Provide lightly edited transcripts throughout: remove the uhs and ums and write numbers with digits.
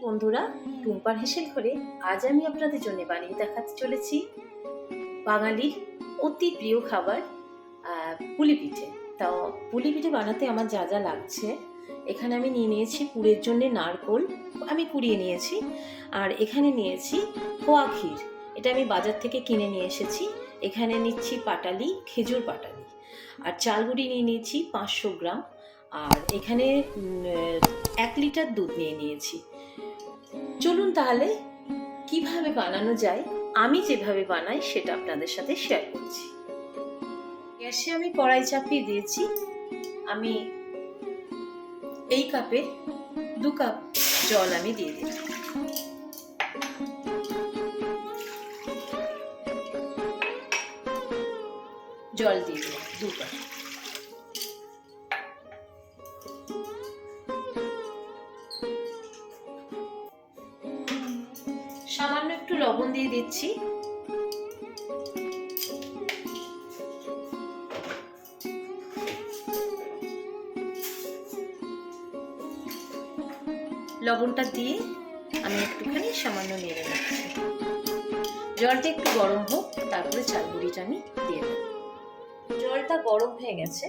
বন্ধুরা, টুম্পার হেসেল ঘরে আজ আমি আপনাদের জন্য বানিয়ে দেখাতে চলেছি বাঙালির অতি প্রিয় খাবার পুলি পিঠে। তাও পুলি পিঠে বানাতে আমার যা যা লাগছে, এখানে আমি নিয়ে নিয়েছি পুরের জন্য নারকোল, আমি কুড়িয়ে নিয়েছি। আর এখানে নিয়েছি খোয়া ক্ষীর, এটা আমি বাজার থেকে কিনে নিয়ে এসেছি। এখানে নিচ্ছি পাটালি, খেজুর পাটালি। আর চালগুড়ি নিয়ে নিয়েছি 500 গ্রাম। আর এখানে 1 লিটার দুধ নিয়ে নিয়েছি। চলুন তাহলে কিভাবে বানানো যায়, আমি যেভাবে বানাই সেটা আপনাদের সাথে শেয়ার করছি। গ্যাসে আমি কড়াই চাপিয়ে দিয়েছি। আমি এই কাপের 2 কাপ জল আমি দিয়ে দিলাম। জল দিয়ে দিলাম 2 কাপ। সামান্য একটু লবণ দিয়ে দিচ্ছি। লবণটা দিয়ে আমি একটুখানি সামান্য নেড়ে নিচ্ছি। জলটা একটু গরম হোক, তারপরে চালগুড়িটা আমি দিয়ে দেব। জলটা গরম হয়ে গেছে,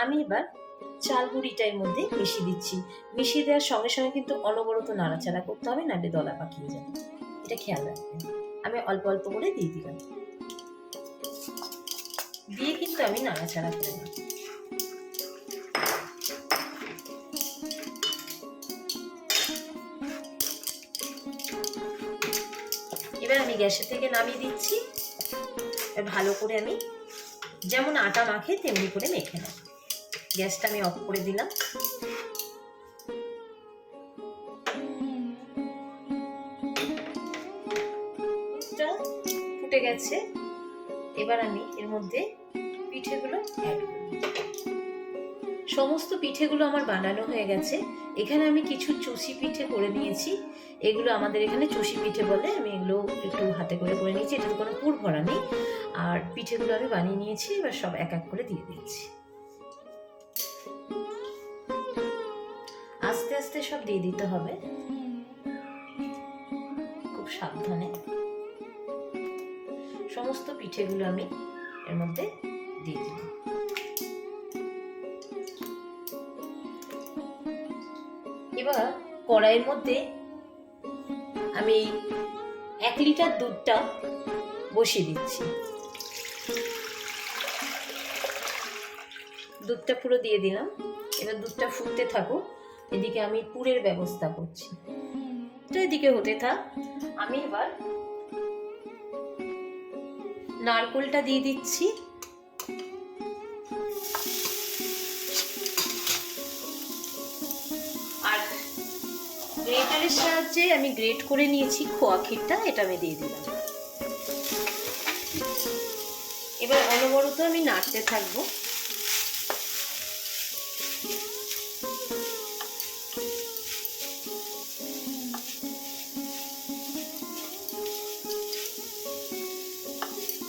আমি এবার চালগুড়িটা এর মধ্যে মিশিয়ে দিচ্ছি। মিশিয়ে দেওয়ার সঙ্গে সঙ্গে কিন্তু অনবরত নাড়াচাড়া করতে হবে, নাহলে দলা পাকিয়ে যাবে, এটা খেয়াল রাখবেন। আমি অল্প অল্প করে দিয়ে দিলাম, দিয়ে কিন্তু আমি নাড়াচাড়া করে নেব। এবার আমি গ্যাসের থেকে নামিয়ে দিচ্ছি। ভালো করে আমি যেমন আটা মাখে তেমনি করে মেখে নেব। গ্যাসটা আমি অফ করে দিলাম। ফুটে গেছে, এবার আমি এর মধ্যে পিঠেগুলো অ্যাড করব। সমস্ত পিঠেগুলো আমার বানানো হয়ে গেছে। এখানে আমি কিছু চুষি পিঠে করে নিয়েছি। এগুলো আমাদের এখানে চুষি পিঠে বলে। আমি এগুলো একটু হাতে করে করে নিয়েছি, এটাতে কোনো পুর ভরা নেই। আর পিঠেগুলো আমি বানিয়ে নিয়েছি, এবার সব এক এক করে দিয়ে দিচ্ছি। আস্তে আস্তে সব দিয়ে দিতে হবে, খুব সাবধানে। সমস্ত পিঠেগুলো আমি এর মধ্যে দিয়ে দিলাম। এবার কড়াইয়ের মধ্যে আমি 1 লিটার দুধটা বসিয়ে দিচ্ছি। দুধটা পুরো দিয়ে দিলাম। এবার দুধটা ফুটতে থাকুক, এদিকে আমি পুরের ব্যবস্থা করছি। তো এদিকে হতে থাক, আমি এবার নারকোলটা দিয়ে দিচ্ছি। আর গ্রেটারের সাহায্যে আমি গ্রেট করে নিয়েছি খোয়া ক্ষীরটা, এটা আমি দিয়ে দিলাম। এবার অনবরত আমি নাড়তে থাকবো।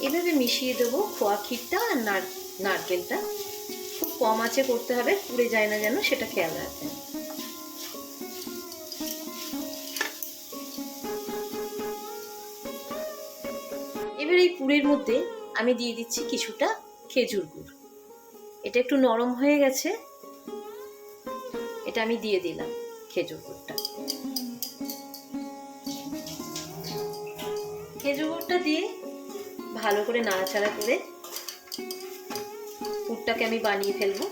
এভাবে মিশিয়ে দেবো খোয়া ক্ষীরটা আর নারকেলটা। খুব কম আঁচে করতে হবে, পুড়ে যায় না যেন, সেটা খেয়াল রাখবেন। এবার এই পুরের মধ্যে আমি দিয়ে দিচ্ছি কিছুটা খেজুর গুড়। এটা একটু নরম হয়ে গেছে, এটা আমি দিয়ে দিলাম খেজুর গুড়টা। খেজুর গুড়টা দিয়ে ভালো করে নাড়াচাড়া করে পুরটাকে আমি বানিয়ে ফেলবো।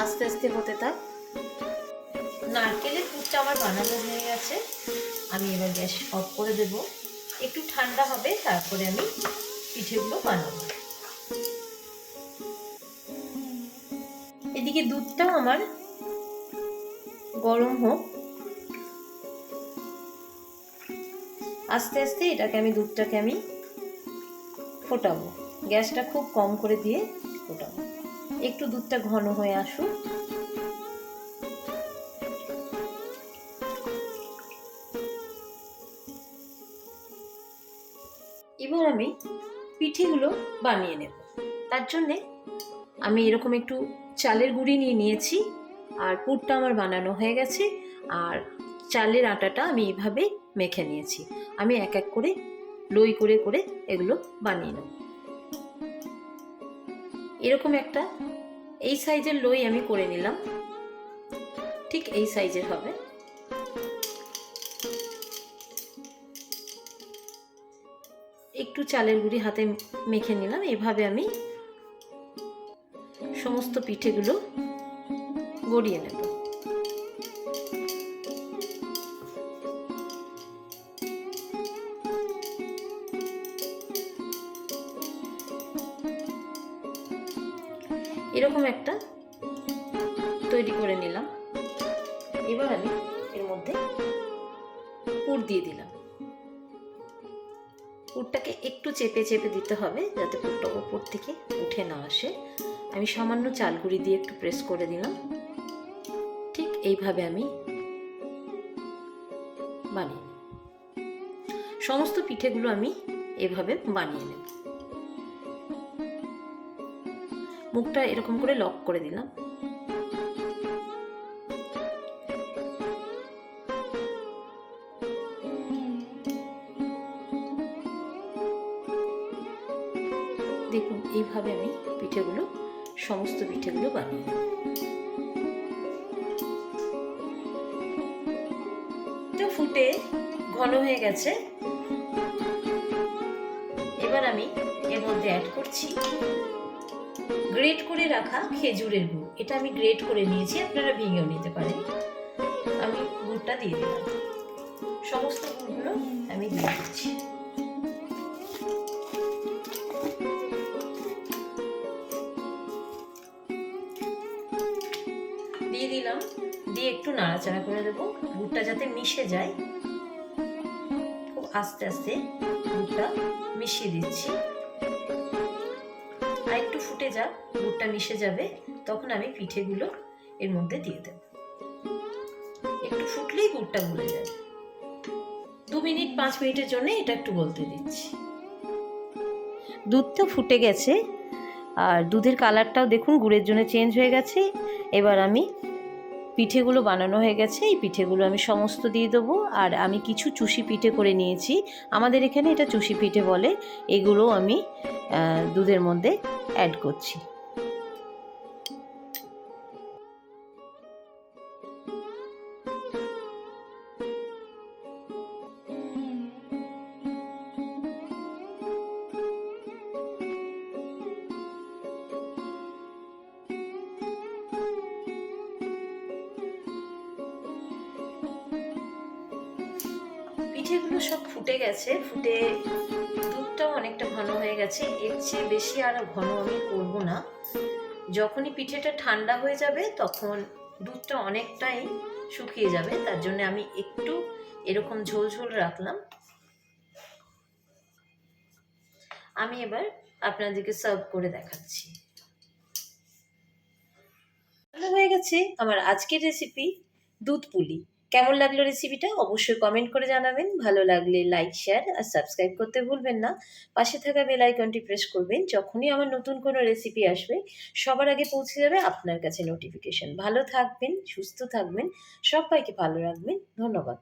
আস্তে আস্তে হতে থাক। নারকেলের পুরটা আমার বানানো হয়ে গেছে, আমি এবার গ্যাস অফ করে দেব। একটু ঠান্ডা হবে, তারপরে আমি পিঠেগুলো বানাবো। এদিকে দুধটাও আমার গরম হোক। আস্তে আস্তে এটাকে আমি দুধটাকে আমি ফোটাবো। গ্যাসটা খুব কম করে দিয়ে ফোটাবো, একটু দুধটা ঘন হয়ে আসুক। এবার আমি পিঠেগুলো বানিয়ে নেব। তার জন্যে আমি এরকম একটু চালের গুঁড়ি নিয়ে নিয়েছি, আর পুরটা আমার বানানো হয়ে গেছে। আর চালের আটাটা আমি এইভাবে মেখে নিয়েছি। আমি এক এক করে লই করে করে এগুলো বানিয়ে নেব। এরকম একটা এই সাইজের লই আমি করে নিলাম, ঠিক এই সাইজের হবে। একটু চালের গুঁড়ি হাতে মেখে নিলাম। এভাবে আমি সমস্ত পিঠেগুলো গড়িয়ে নেব। এরকম একটা তৈরি করে নিলাম। এবার আমি এর মধ্যে পুর দিয়ে দিলাম। পুরটাকে একটু চেপে চেপে দিতে হবে যাতে পুরটা ওপর থেকে উঠে না আসে। আমি সামান্য চাল গুঁড়ি দিয়ে একটু প্রেস করে দিলাম। ঠিক এইভাবে আমি বানিয়ে নেব। সমস্ত পিঠেগুলো আমি এভাবে বানিয়ে নেব। মুখটা এরকম করে লক করে দিলাম। দেখুন এইভাবে আমি সমস্ত পিঠেগুলো বানিয়ে নেব। তো ফুটে ঘন হয়ে গেছে। এবার আমি এর মধ্যে অ্যাড করছি গ্রেট করে রাখা খেজুরের গুড়। এটা আমি গ্রেট করে নিয়েছি, আপনারা ভেঙেও নিতে পারেন। আমি গুড়টা দিয়ে দিলাম। সমস্ত গুড়গুলো আমি দিয়ে দিচ্ছি। দিয়ে দিলাম, দিয়ে একটু নাড়াচাড়া করে দেবো গুড়টা যাতে মিশে যায়। খুব আস্তে আস্তে গুড়টা মিশিয়ে দিচ্ছি। আর একটু ফুটে যাক, গুড়টা মিশে যাবে, তখন আমি পিঠেগুলো এর মধ্যে দিয়ে দেব। একটু ফুটলেই গুড়টা গলে যাবে। 2 মিনিট 5 মিনিটের জন্য এটা একটু গলতে দিচ্ছি। দুধটা ফুটে গেছে, আর দুধের কালারটাও দেখুন গুড়ের জন্য চেঞ্জ হয়ে গেছে। এবার আমি পিঠেগুলো বানানো হয়ে গেছে, এই পিঠেগুলো আমি সমস্ত দিয়ে দেবো। আর আমি কিছু চুষি পিঠে করে নিয়েছি, আমাদের এখানে এটা চুষি পিঠে বলে। এগুলো আমি দুধের মধ্যে অ্যাড করছি। পিঠেগুলো সব ফুটে গেছে, ফুটে দুধটাও অনেকটা ঘন হয়ে গেছে। এর চেয়ে বেশি আর ঘন আমি করব না। যখনই পিঠেটা ঠান্ডা হয়ে যাবে তখন দুধটা অনেকটাই শুকিয়ে যাবে, তার জন্য আমি একটু এরকম ঝোল ঝোল রাখলাম। আমি এবার আপনাদেরকে সার্ভ করে দেখাচ্ছি। ভালো হয়ে গেছে আমার আজকের রেসিপি দুধ পুলি। কেমন লাগলো রেসিপিটা অবশ্যই কমেন্ট করে জানাবেন। ভালো লাগলে লাইক, শেয়ার আর সাবস্ক্রাইব করতে ভুলবেন না। পাশে থাকা বেল আইকনটি প্রেস করবেন, যখনই আমার নতুন কোনো রেসিপি আসবে সবার আগে পৌঁছে যাবে আপনার কাছে নোটিফিকেশন। ভালো থাকবেন, সুস্থ থাকবেন, সবাইকে ভালো রাখবেন। ধন্যবাদ।